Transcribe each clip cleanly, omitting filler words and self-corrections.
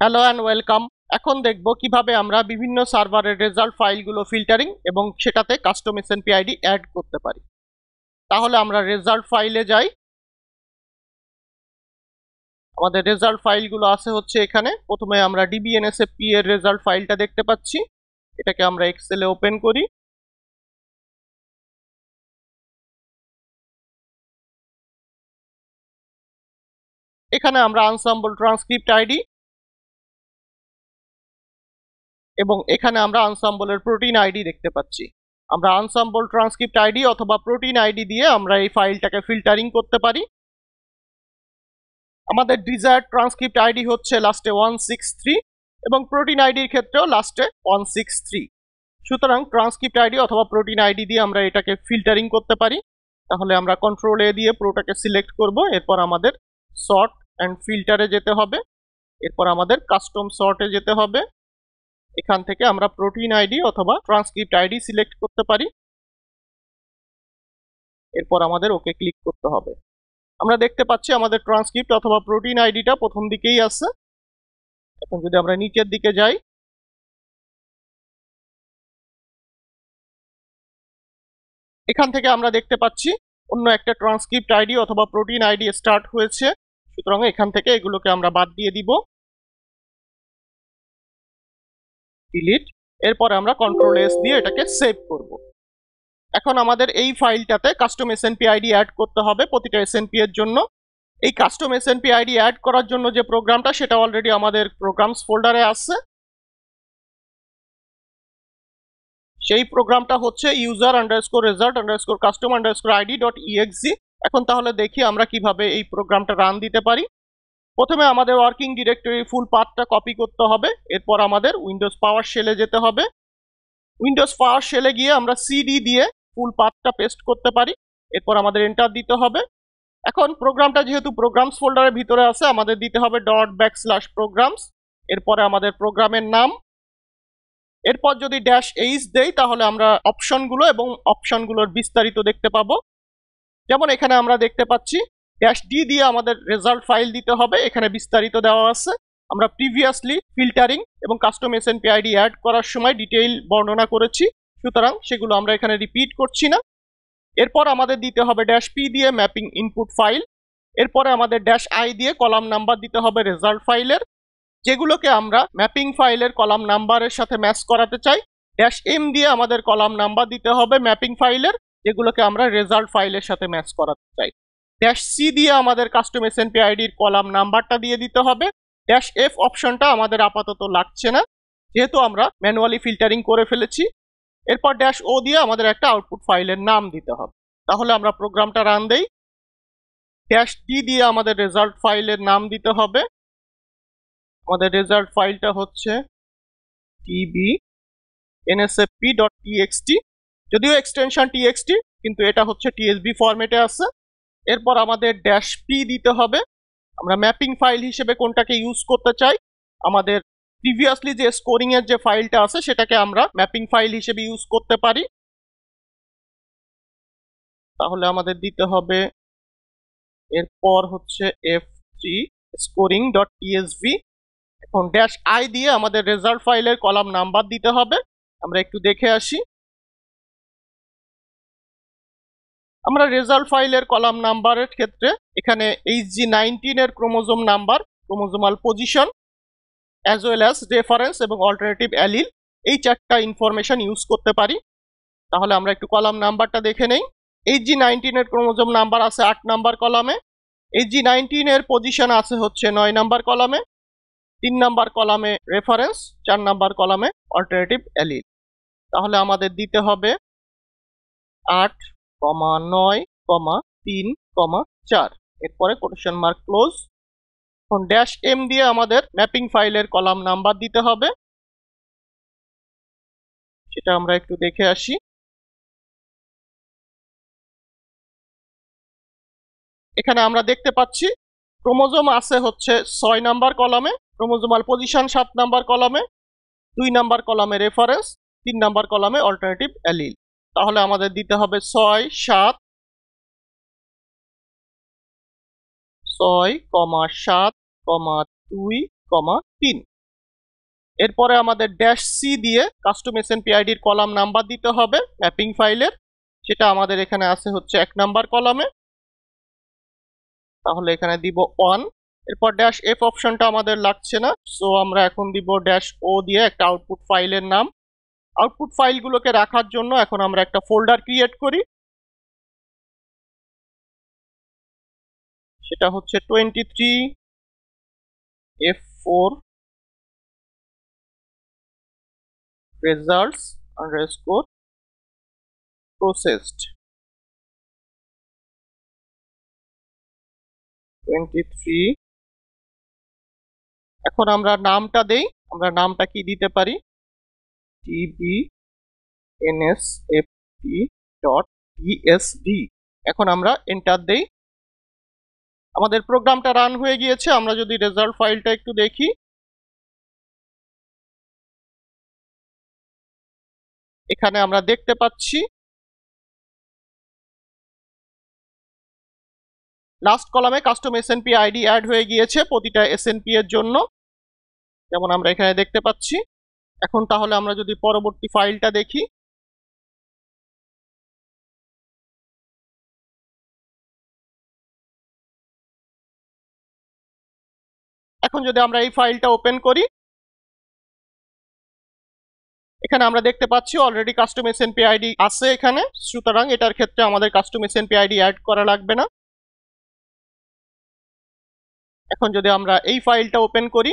Hello and welcome. এখন দেখব কিভাবে আমরা বিভিন্ন সার্ভারের রেজাল্ট ফাইলগুলো ফিল্টারিং এবং সেটাতে কাস্টম এসএনপি আইডি অ্যাড করতে পারি। তাহলে আমরা রেজাল্ট ফাইলে যাই। আমাদের রেজাল্ট ফাইলগুলো আছে হচ্ছে এখানে। প্রথমে আমরা ডিবিএনএসএফপি এর রেজাল্ট ফাইলটা দেখতে পাচ্ছি। এটাকে আমরা এক্সেলে ওপেন করি। এখানে আমরা আনসাম্বল ট্রান্সক্রিপ্ট আইডি এবং এখানে আমরা আনসাম্বলের প্রোটিন আইডি দেখতে পাচ্ছি। আমরা আনসাম্বল ট্রান্সক্রিপ্ট আইডি অথবা প্রোটিন আইডি দিয়ে আমরা এই ফাইলটাকে ফিল্টারিং করতে পারি। আমাদের ডিজায়ার্ড ট্রান্সক্রিপ্ট আইডি হচ্ছে লাস্টে 163 এবং প্রোটিন আইডির ক্ষেত্রেও লাস্টে 163। সুতরাং ট্রান্সক্রিপ্ট আইডি অথবা প্রোটিন আইডি দিয়ে আমরা এটাকে ফিল্টারিং করতে পারি। তাহলে আমরা কন্ট্রোল এ দিয়ে পুরোটাকে সিলেক্ট করব। এরপর আমাদের সর্ট অ্যান্ড ফিল্টারে যেতে হবে। এরপর আমাদের কাস্টম সর্টে যেতে হবে। এখান থেকে আমরা প্রোটিন আইডি অথবা ট্রান্সক্রিপ্ট আইডি সিলেক্ট করতে পারি। এরপর আমাদের ওকে ক্লিক করতে হবে। আমরা দেখতে পাচ্ছি আমাদের ট্রান্সক্রিপ্ট অথবা প্রোটিন আইডিটা প্রথম দিকেই আছে। এখন যদি আমরা নিচের দিকে যাই, এখান থেকে আমরা দেখতে পাচ্ছি অন্য একটা ট্রান্সক্রিপ্ট আইডি অথবা প্রোটিন আইডি স্টার্ট হয়েছে। সুতরাং এখান থেকে এগুলোকে আমরা বাদ দিয়ে দিব, ডিলিট। এরপর আমরা কন্ট্রোল এস দিয়ে এটাকে সেভ করব। এখন আমাদের এই ফাইলটাতে কাস্টম এসএনপি আইডি অ্যাড করতে হবে প্রতিটা এসএনপি এর জন্য। এই কাস্টম এসএনপি আইডি অ্যাড করার জন্য যে প্রোগ্রামটা, সেটা অলরেডি আমাদের প্রোগ্রামস ফোল্ডারে আছে। সেই প্রোগ্রামটা হচ্ছে user_result_custom_id.exe। এখন তাহলে দেখি আমরা কিভাবে এই প্রোগ্রামটা রান দিতে পারি। প্রথমে আমাদের ওয়ার্কিং ডিরেক্টরির ফুল পাথটা কপি করতে হবে। এরপর আমাদের উইন্ডোজ পাওয়ার শেলে যেতে হবে। উইন্ডোজ পাওয়ার শেলে গিয়ে আমরা সিডি দিয়ে ফুল পাথটা পেস্ট করতে পারি। এরপর আমাদের এন্টার দিতে হবে। এখন প্রোগ্রামটা যেহেতু প্রোগ্রামস ফোল্ডারের ভিতরে আছে, আমাদের দিতে হবে ./programs। এরপরে আমাদের প্রোগ্রামের নাম। এরপর যদি -h দেই তাহলে আমরা অপশনগুলো এবং অপশনগুলোর বিস্তারিত দেখতে পাবো। যেমন এখানে আমরা দেখতে পাচ্ছি -d দিয়ে আমাদের রেজাল্ট ফাইল দিতে হবে। এখানে বিস্তারিত দেওয়া আছে। আমরা প্রিভিয়াসলি ফিল্টারিং এবং কাস্টম এসএনপি আইডি অ্যাড করার সময় ডিটেইল বর্ণনা করেছি, সুতরাং সেগুলো আমরা এখানে রিপিট করছি না। এরপর আমাদের দিতে হবে -p দিয়ে ম্যাপিং ইনপুট ফাইল। এরপরে আমাদের -i দিয়ে কলাম নাম্বার দিতে হবে রেজাল্ট ফাইলের, যেগুলোকে আমরা ম্যাপিং ফাইলের কলাম নাম্বারের সাথে ম্যাচ করাতে চাই। -m দিয়ে আমাদের কলাম নাম্বার দিতে হবে ম্যাপিং ফাইলের, যেগুলোকে আমরা রেজাল্ট ফাইলের সাথে ম্যাচ করাতে চাই। -c দিয়ে আমাদের কাস্টম এসএনপি আইডির কলাম নাম্বারটা দিয়ে দিতে হবে। -f অপশনটা আমাদের আপাতত লাগছে না, যেহেতু আমরা ম্যানুয়ালি ফিল্টারিং করে ফেলেছি। এরপর -o দিয়ে আমাদের একটা আউটপুট ফাইলের নাম দিতে হবে। তাহলে আমরা প্রোগ্রামটা রান দেই। -d দিয়ে আমাদের রেজাল্ট ফাইলের নাম দিতে হবে। আমাদের রেজাল্ট ফাইলটা হচ্ছে dbnsfp.txt, যদিও এক্সটেনশন txt, কিন্তু এটা হচ্ছে tsb ফরম্যাটে আছে। এরপর আমাদের -p দিতে হবে। আমরা ম্যাপিং ফাইল হিসেবে কোনটাকে ইউজ করতে চাই। আমাদের প্রিভিয়াসলি যে স্কোরিং এর যে ফাইলটা আছে সেটাকে আমরা ম্যাপিং ফাইল হিসেবে ইউজ করতে পারি। তাহলে আমাদের দিতে হবে, এরপর হচ্ছে f3 scoring.tsv। এখন -i দিয়ে আমাদের রেজাল্ট ফাইলের কলাম নাম্বার দিতে হবে। আমরা একটু দেখে আসি। আমরা রেজাল্ট ফাইলের কলাম নাম্বারের ক্ষেত্রে এখানে HG19 এর chromosome number, chromosomal position, as well as reference এবং অল্টারনেটিভ অ্যালিল, এই চারটা ইনফরমেশন ইউজ করতে পারি। তাহলে আমরা একটু কলাম নাম্বারটা দেখে নেই। HG19 এর ক্রোমোজোম নাম্বার আছে 8 নাম্বার কলামে। HG19 এর পজিশন আছে হচ্ছে 9 নাম্বার কলামে। 3 নাম্বার কলামে রেফারেন্স, 4 নাম্বার কলামে অল্টারনেটিভ অ্যালিল। তাহলে আমাদের দিতে হবে 8, 9, 3, 4। এরপরে কোটেশন মার্ক ক্লোজ। এখন -m দিয়ে আমাদের ম্যাপিং ফাইলের কলাম নাম্বার দিতে হবে। সেটা আমরা একটু দেখে আসি। এখানে আমরা দেখতে পাচ্ছি ক্রোমোজোম আছে হচ্ছে 6 নাম্বার কলামে, ক্রোমোজোমাল পজিশন 7 নাম্বার কলামে, 2 নাম্বার কলামে রেফারেন্স, 3 নাম্বার কলামে অল্টারনেটিভ অ্যালিল। তাহলে আমাদের দিতে হবে 6, 7, 6, 7, 2, 3। এরপরে আমাদের ড্যাশ সি দিয়ে কাস্টম এসএনপি আইডির কলাম নাম্বার দিতে হবে ম্যাপিং ফাইলের, সেটা আমাদের এখানে আছে হচ্ছে 1 নাম্বার কলামে, তাহলে এখানে দিব 1। এরপর ড্যাশ এফ অপশনটা আমাদের লাগছে না, সো আমরা এখন দিব ড্যাশ ও দিয়ে একটা আউটপুট ফাইলের নাম। আউটপুট ফাইলগুলোকে রাখার জন্য এখন আমরা একটা ফোল্ডার ক্রিয়েট করি, সেটা হচ্ছে 23F4 results underscore processed 23। এখন আমরা নামটা দেই, আমরা নামটা কি দিতে পারি, tbnsft.tsd। এখন আমরা এন্টার দেই, আমাদের প্রোগ্রামটা রান হয়ে গিয়েছে। আমরা যদি রেজাল্ট ফাইলটা একটু দেখি, এখানে আমরা দেখতে পাচ্ছি লাস্ট কলামে কাস্টম এসএনপি আইডি অ্যাড হয়ে গিয়েছে প্রতিটা এসএনপি এর জন্য, যেমন আমরা এখানে দেখতে পাচ্ছি। এখন তাহলে আমরা যদি পরবর্তী ফাইলটা দেখি, এখন যদি আমরা এই ফাইলটা ওপেন করি, এখানে আমরা দেখতে পাচ্ছি অলরেডি কাস্টম এসএনপি আইডি আছে এখানে, সুতরাং এটার ক্ষেত্রে আমাদের কাস্টম এসএনপি আইডি অ্যাড করা লাগবে না। এখন যদি আমরা এই ফাইলটা ওপেন করি,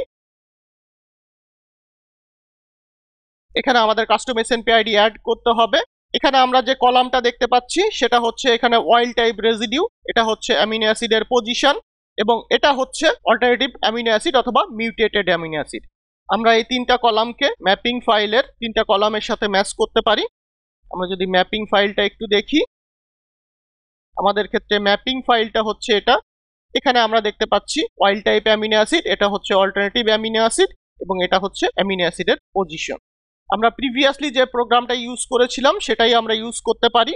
এখানে আমাদের কাস্টম এসএনপি আইডি অ্যাড করতে হবে। এখানে আমরা যে কলামটা দেখতে পাচ্ছি সেটা হচ্ছে এখানে ওয়াইল্ড টাইপ রেসিডিউ, এটা হচ্ছে অ্যামিনো অ্যাসিডের পজিশন, এবং এটা হচ্ছে অল্টারনেটিভ অ্যামিনো অ্যাসিড অথবা মিউটেটেড অ্যামিনো অ্যাসিড। আমরা এই তিনটা কলামকে ম্যাপিং ফাইলের তিনটা কলামের সাথে ম্যাচ করতে পারি। আমরা যদি ম্যাপিং ফাইলটা একটু দেখি, আমাদের ক্ষেত্রে ম্যাপিং ফাইলটা হচ্ছে এটা। এখানে আমরা দেখতে পাচ্ছি ওয়াইল্ড টাইপ অ্যামিনো অ্যাসিড, এটা হচ্ছে অল্টারনেটিভ অ্যামিনো অ্যাসিড, এবং এটা হচ্ছে অ্যামিনো অ্যাসিডের পজিশন। আমরা প্রিভিয়াসলি যে প্রোগ্রামটা ইউজ করেছিলাম সেটাই আমরা ইউজ করতে পারি।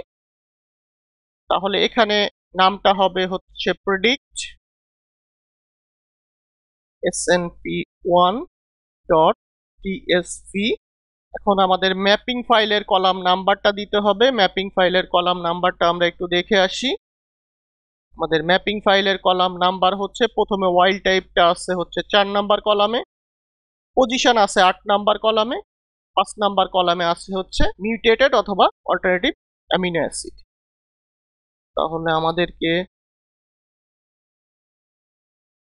তাহলে এখানে নামটা হবে হচ্ছে predict snp1.tsv। এখন আমাদের ম্যাপিং ফাইলের কলাম নাম্বারটা দিতে হবে। ম্যাপিং ফাইলের কলাম নাম্বারটা আমরা একটু দেখে আসি। আমাদের ম্যাপিং ফাইলের কলাম নাম্বার হচ্ছে, প্রথমে ওয়াইল্ড টাইপটা আছে হচ্ছে 4 নাম্বার কলামে, পজিশন আছে 8 নাম্বার কলামে, 5 নাম্বার কলামে আছে হচ্ছে মিউটেটেড অথবা অল্টারনেটিভ অ্যামিনো অ্যাসিড। তাহলে আমাদেরকে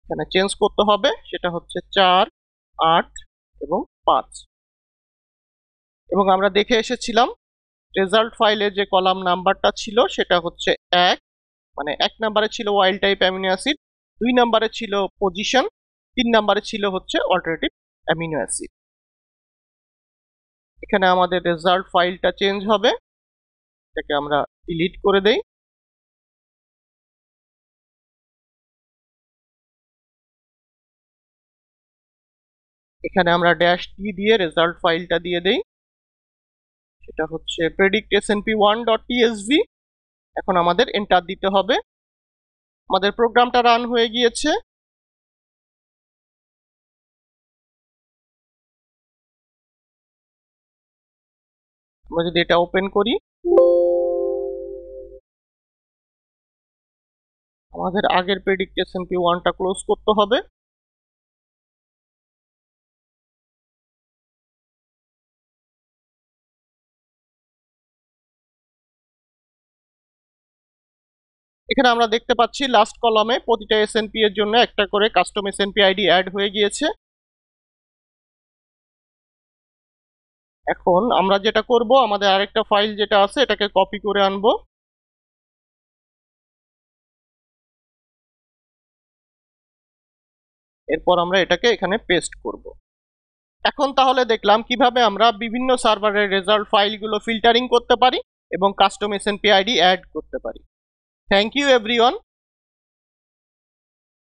এখানে চেঞ্জ করতে হবে, সেটা হচ্ছে 4, 8 এবং 5। এবং আমরা দেখে এসেছিলাম রেজাল্ট ফাইলে যে কলাম নাম্বারটা ছিল সেটা হচ্ছে 1, মানে 1 নাম্বারে ছিল ওয়াইল্ড টাইপ অ্যামিনো অ্যাসিড, 2 নাম্বারে ছিল পজিশন, 3 নাম্বারে ছিল হচ্ছে অল্টারনেটিভ অ্যামিনো অ্যাসিড। এখানে আমাদের রেজাল্ট ফাইলটা চেঞ্জ হবে, এটাকে আমরা ডিলিট করে দেই। এখানে আমরা ড্যাশ টি দিয়ে রেজাল্ট ফাইলটা দিয়ে দেই, সেটা হচ্ছে predict snp1.tsv। এখন আমাদের এন্টার দিতে হবে। আমাদের প্রোগ্রামটা রান হয়ে গিয়েছে। আমরা যদি এটা ওপেন করি, আমাদের আগের predict snp1টা ক্লোজ করতে হবে। এখানে আমরা দেখতে পাচ্ছি লাস্ট কলামে প্রতিটা এসএনপি এর জন্য একটা করে কাস্টম এসএনপি আইডি অ্যাড হয়ে গিয়েছে। এখন আমরা যেটা করব, আমাদের আরেকটা ফাইল যেটা আছে এটাকে কপি করে আনবো, এরপর আমরা এটাকে এখানে পেস্ট করব। এখন তাহলে দেখলাম কিভাবে আমরা বিভিন্ন সার্ভারের রেজাল্ট ফাইলগুলো ফিল্টারিং করতে পারি এবং কাস্টম এসএনপি আইডি অ্যাড করতে পারি। Thank you everyone.